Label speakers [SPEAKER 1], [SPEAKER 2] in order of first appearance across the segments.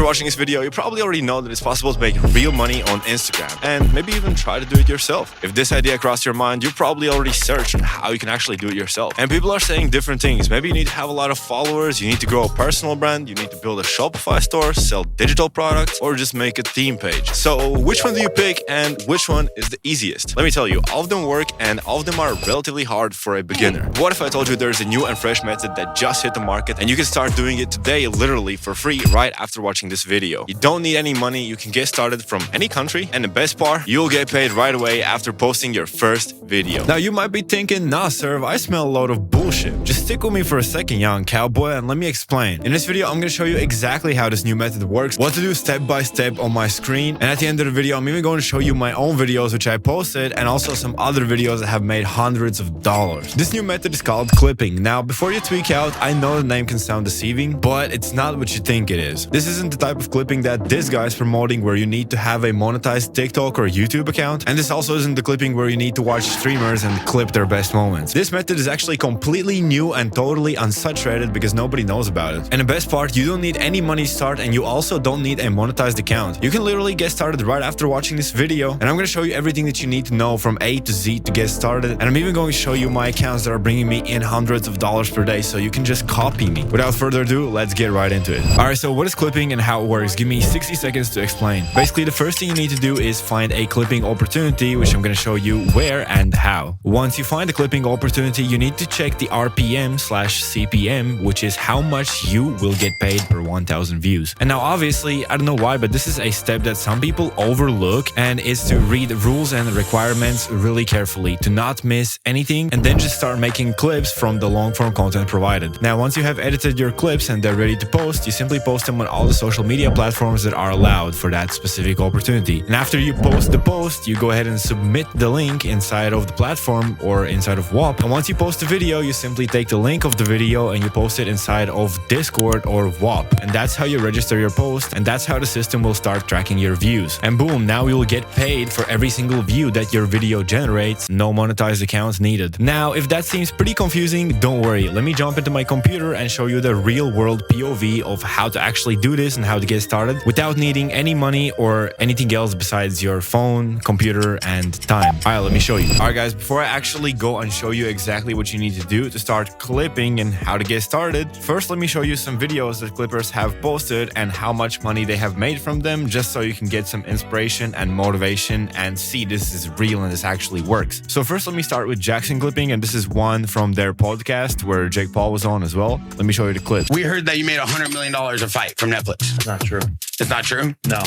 [SPEAKER 1] After watching this video, you probably already know that it's possible to make real money on Instagram and maybe even try to do it yourself. If this idea crossed your mind, you probably already searched on how you can actually do it yourself. And people are saying different things. Maybe you need to have a lot of followers, you need to grow a personal brand, you need to build a Shopify store, sell digital products, or just make a theme page. So which one do you pick and which one is the easiest? Let me tell you, all of them work and all of them are relatively hard for a beginner. What if I told you there's a new and fresh method that just hit the market and you can start doing it today literally for free right after watching this video? You don't need any money, you can get started from any country, and the best part, you'll get paid right away after posting your first video. Now you might be thinking, nah Serv, I smell a load of bullshit. Just stick with me for a second, young cowboy, and let me explain. In this video, I'm gonna show you exactly how this new method works, what to do step by step on my screen, and at the end of the video, I'm even going to show you my own videos which I posted, and also some other videos that have made hundreds of dollars. This new method is called clipping. Now, before you tweak out, I know the name can sound deceiving, but it's not what you think it is. This isn't the type of clipping that this guy is promoting where you need to have a monetized TikTok or YouTube account, and this also isn't the clipping where you need to watch streamers and clip their best moments. This method is actually completely new and totally unsaturated because nobody knows about it. And the best part, you don't need any money to start, and you also don't need a monetized account. You can literally get started right after watching this video, and I'm going to show you everything that you need to know from A to Z to get started, and I'm even going to show you my accounts that are bringing me in hundreds of dollars per day, so you can just copy me. Without further ado, let's get right into it. Alright, so what is clipping and how it works? Give me 60 seconds to explain. Basically, the first thing you need to do is find a clipping opportunity, which I'm going to show you where and how. Once you find a clipping opportunity, you need to check the RPM/CPM, which is how much you will get paid per 1,000 views. And now obviously, I don't know why, but this is a step that some people overlook, and is to read rules and requirements really carefully, to not miss anything, and then just start making clips from the long form content provided. Now, once you have edited your clips and they're ready to post, you simply post them on all the social media platforms that are allowed for that specific opportunity. And after you post the post, you go ahead and submit the link inside of the platform or inside of WAP. And once you post the video, you simply take the link of the video and you post it inside of Discord or WAP. And that's how you register your post, and that's how the system will start tracking your views. And boom, now you will get paid for every single view that your video generates, no monetized accounts needed. Now, if that seems pretty confusing, don't worry. Let me jump into my computer and show you the real world POV of how to actually do this and how to get started without needing any money or anything else besides your phone, computer, and time. Alright, let me show you. Alright guys, before I actually go and show you exactly what you need to do to start clipping and how to get started, first let me show you some videos that clippers have posted and how much money they have made from them, just so you can get some inspiration and motivation and see this is real and this actually works. So first let me start with Jackson Clipping, and this is one from their podcast where Jake Paul was on as well. Let me show you the clip.
[SPEAKER 2] We heard that you made $100 million a fight from Netflix.
[SPEAKER 3] That's not true.
[SPEAKER 2] It's not true?
[SPEAKER 3] No.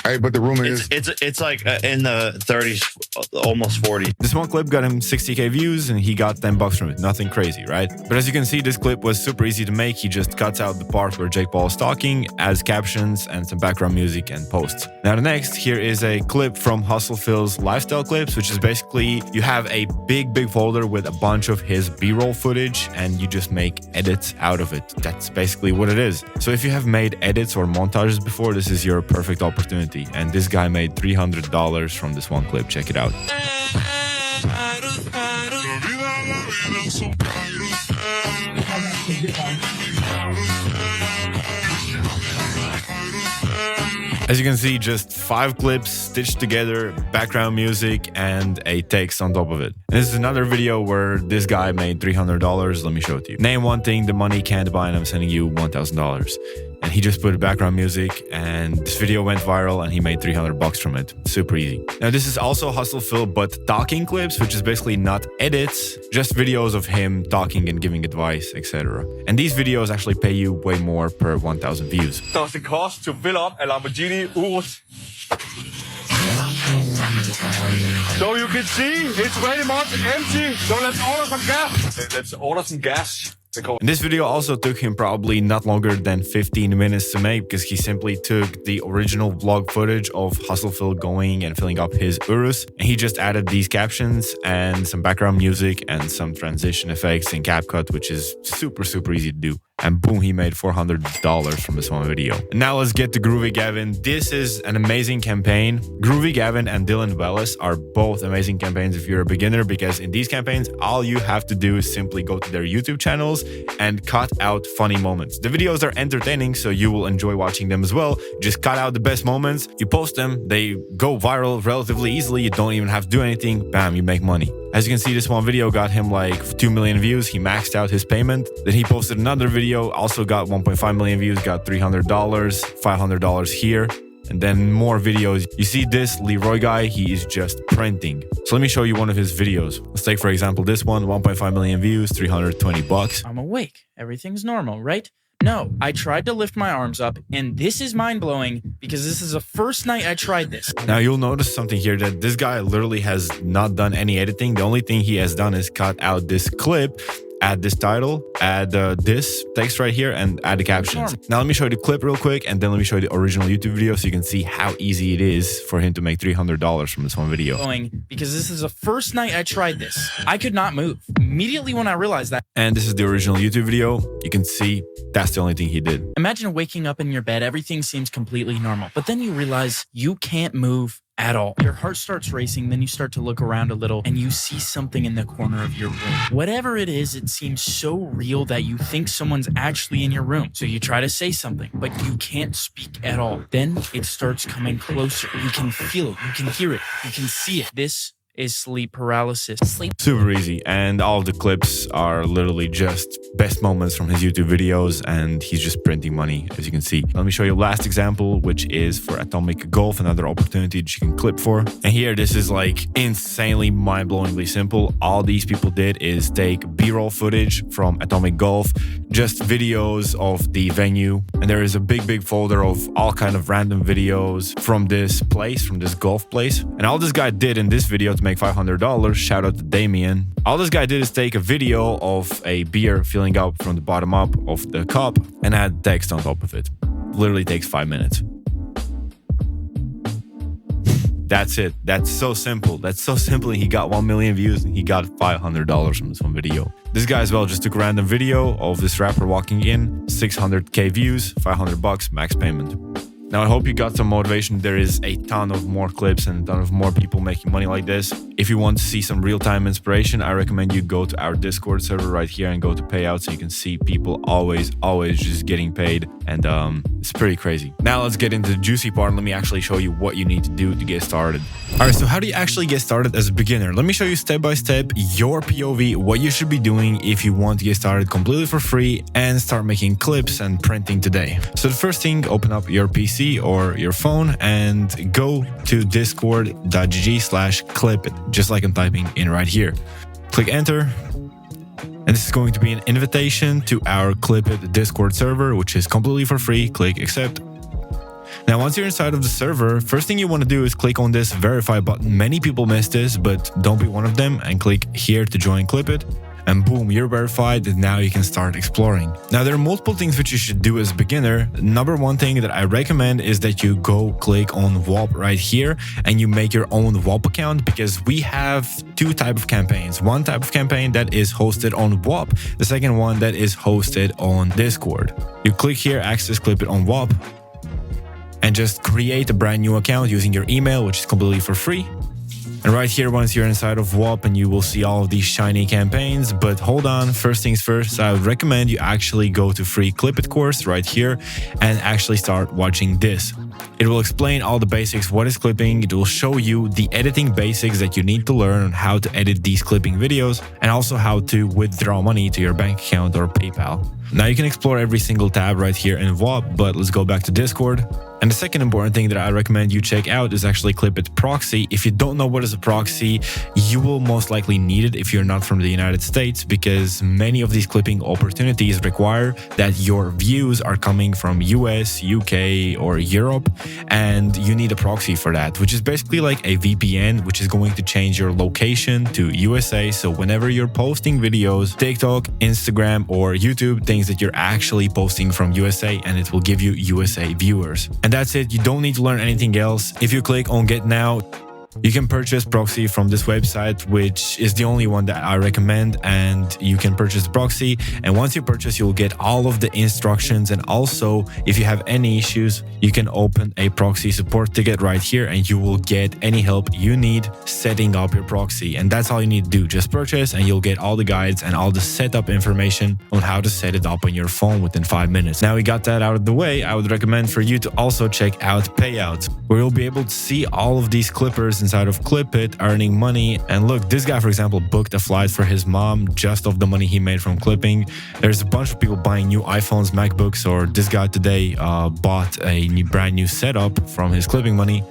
[SPEAKER 4] Hey, but the rumor is
[SPEAKER 3] It's like in the 30s, almost 40.
[SPEAKER 1] This one clip got him 60k views and he got $10 from it. Nothing crazy, right? But as you can see, this clip was super easy to make. He just cuts out the part where Jake Paul is talking, adds captions and some background music and posts. Now the next, here is a clip from Hustle Phil's lifestyle clips, which is basically you have a big folder with a bunch of his B-roll footage and you just make edits out of it. That's basically what it is. So if you have made edits or montages before, this is your perfect opportunity. And this guy made $300 from this one clip. Check it out. As you can see, just 5 clips stitched together, background music, and a text on top of it. And this is another video where this guy made $300. Let me show it to you. Name one thing the money can't buy, and I'm sending you $1,000. And he just put background music, and this video went viral, and he made $300 from it. Super easy. Now, this is also Hustle Phil, but talking clips, which is basically not edits, just videos of him talking and giving advice, etc. And these videos actually pay you way more per 1,000 views.
[SPEAKER 5] Does it cost to fill up a Lamborghini Urus? So you can see it's very much empty. So let's order some gas. Let's order some gas.
[SPEAKER 1] And this video also took him probably not longer than 15 minutes to make, because he simply took the original vlog footage of Hustle Phil going and filling up his Urus, and he just added these captions and some background music and some transition effects in CapCut, which is super easy to do. And boom, he made $400 from this one video. And now let's get to Groovy Gavin. This is an amazing campaign. Groovy Gavin and Dylan Wellis are both amazing campaigns if you're a beginner, because in these campaigns, all you have to do is simply go to their YouTube channels and cut out funny moments. The videos are entertaining, so you will enjoy watching them as well. Just cut out the best moments, you post them, they go viral relatively easily. You don't even have to do anything. Bam, you make money. As you can see, this one video got him like 2 million views. He maxed out his payment. Then he posted another video, also got 1.5 million views, got $300, $500 here. And then more videos. You see this Leroy guy, he is just printing. So let me show you one of his videos. Let's take, for example, this one, 1.5 million views, $320.
[SPEAKER 6] I'm awake. Everything's normal, right? No, I tried to lift my arms up, and this is mind-blowing because this is the first night I tried this.
[SPEAKER 1] Now you'll notice something here, that this guy literally has not done any editing. The only thing he has done is cut out this clip, add this title, add this text right here, and add the captions. Now let me show you the clip real quick, and then let me show you the original YouTube video so you can see how easy it is for him to make $300 from this one video.
[SPEAKER 6] Because this is the first night I tried this. I could not move. Immediately when I realized that.
[SPEAKER 1] And this is the original YouTube video. You can see that's the only thing he did.
[SPEAKER 6] Imagine waking up in your bed, everything seems completely normal, but then you realize you can't move at all. Your heart starts racing, then you start to look around a little and you see something in the corner of your room. Whatever it is, it seems so real that you think someone's actually in your room. So you try to say something, but you can't speak at all. Then it starts coming closer. You can feel it, you can hear it, you can see it. This is sleep paralysis.
[SPEAKER 1] Super easy, and all of the clips are literally just best moments from his YouTube videos, and he's just printing money, as you can see. Let me show you last example, which is for Atomic Golf, another opportunity that you can clip for. And here, this is like insanely mind-blowingly simple. All these people did is take B-roll footage from Atomic Golf, just videos of the venue, and there is a big folder of all kind of random videos from this place, from this golf place. And all this guy did in this video to make $500, shout out to Damien. All this guy did is take a video of a beer filling up from the bottom up of the cup and add text on top of it. Literally takes 5 minutes. That's it. That's so simple. That's so simple. He got 1 million views and he got $500 from this one video. This guy as well just took a random video of this rapper walking in, 600k views, $500 max payment. Now, I hope you got some motivation. There is a ton of more clips and a ton of more people making money like this. If you want to see some real-time inspiration, I recommend you go to our Discord server right here and go to payouts, so you can see people always just getting paid. And it's pretty crazy. Now let's get into the juicy part and let me actually show you what you need to do to get started. All right, so how do you actually get started as a beginner? Let me show you step by step, your POV, what you should be doing if you want to get started completely for free and start making clips and printing today. So the first thing, open up your PC or your phone and go to discord.gg/clipit, just like I'm typing in right here. Click enter. And this is going to be an invitation to our Clipit Discord server, which is completely for free. Click accept. Now, once you're inside of the server, first thing you want to do is click on this verify button. Many people miss this, but don't be one of them, and click here to join Clipit. And boom, you're verified, and now you can start exploring. Now, there are multiple things which you should do as a beginner. Number one thing that I recommend is that you go click on WOP right here and you make your own WOP account, because we have two types of campaigns. One type of campaign that is hosted on WOP, the second one that is hosted on Discord. You click here, access Clipit on WOP, and just create a brand new account using your email, which is completely for free. And right here, once you're inside of WOP, and you will see all of these shiny campaigns. But hold on, first things first, I would recommend you actually go to free Clipit course right here and actually start watching this. It will explain all the basics, what is clipping. It will show you the editing basics that you need to learn on how to edit these clipping videos, and also how to withdraw money to your bank account or PayPal. Now you can explore every single tab right here in WOP, but let's go back to Discord. And the second important thing that I recommend you check out is actually Clipit Proxy. If you don't know what is a proxy, you will most likely need it if you're not from the United States, because many of these clipping opportunities require that your views are coming from US, UK, or Europe, and you need a proxy for that, which is basically like a VPN, which is going to change your location to USA. So whenever you're posting videos, TikTok, Instagram, or YouTube, things that you're actually posting from USA, and it will give you USA viewers. And that's it. You don't need to learn anything else. If you click on Get Now, You can purchase proxy from this website, which is the only one that I recommend, and you can purchase the proxy. And once you purchase, you'll get all of the instructions, and also if you have any issues, you can open a proxy support ticket right here and you will get any help you need setting up your proxy. And that's all you need to do. Just purchase and you'll get all the guides and all the setup information on how to set it up on your phone within 5 minutes. Now we got that out of the way, I would recommend for you to also check out Payouts, where you'll be able to see all of these clippers inside of Clipit earning money. And look, this guy, for example, booked a flight for his mom just off the money he made from clipping. There's a bunch of people buying new iPhones, MacBooks, or this guy today bought a brand new setup from his clipping money.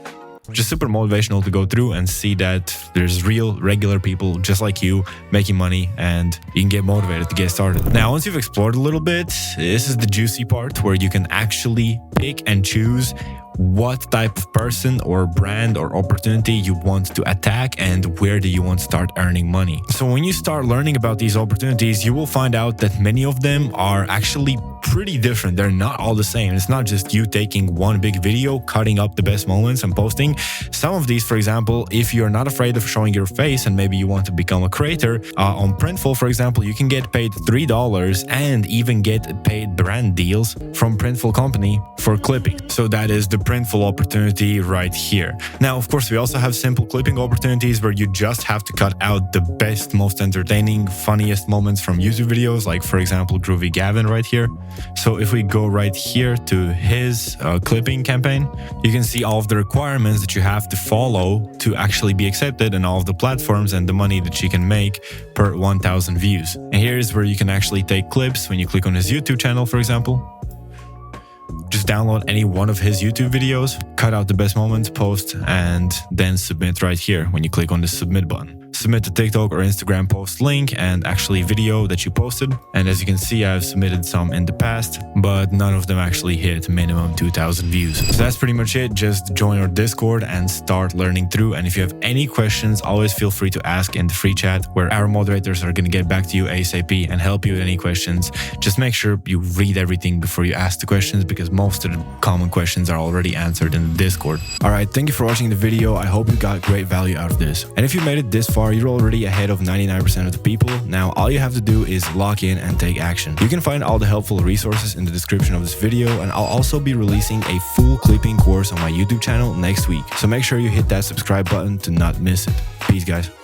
[SPEAKER 1] Just super motivational to go through and see that there's real regular people just like you making money, and you can get motivated to get started. Now, once you've explored a little bit, this is the juicy part where you can actually pick and choose what type of person or brand or opportunity you want to attack and where do you want to start earning money. So when you start learning about these opportunities, you will find out that many of them are actually pretty different. They're not all the same. It's not just you taking one big video, cutting up the best moments and posting. Some of these, for example, if you're not afraid of showing your face and maybe you want to become a creator, on Printful, for example, you can get paid $3 and even get paid brand deals from Printful company for clipping. So that is the Printful opportunity right here. Now, of course, we also have simple clipping opportunities where you just have to cut out the best, most entertaining, funniest moments from YouTube videos, like for example, Groovy Gavin right here. So if we go right here to his clipping campaign, you can see all of the requirements that you have to follow to actually be accepted and all of the platforms and the money that you can make per 1,000 views. And here's where you can actually take clips when you click on his YouTube channel, for example. Just download any one of his YouTube videos, cut out the best moments, post, and then submit right here when you click on the submit button. Submit the TikTok or Instagram post link and actually video that you posted. And as you can see, I've submitted some in the past, but none of them actually hit minimum 2,000 views. So that's pretty much it. Just join our Discord and start learning through. And if you have any questions, always feel free to ask in the free chat where our moderators are going to get back to you ASAP and help you with any questions. Just make sure you read everything before you ask the questions, because most of the common questions are already answered in the Discord. All right, thank you for watching the video. I hope you got great value out of this. And if you made it this far, you're already ahead of 99% of the people. Now, all you have to do is lock in and take action. You can find all the helpful resources in the description of this video, and I'll also be releasing a full clipping course on my YouTube channel next week. So make sure you hit that subscribe button to not miss it. Peace, guys.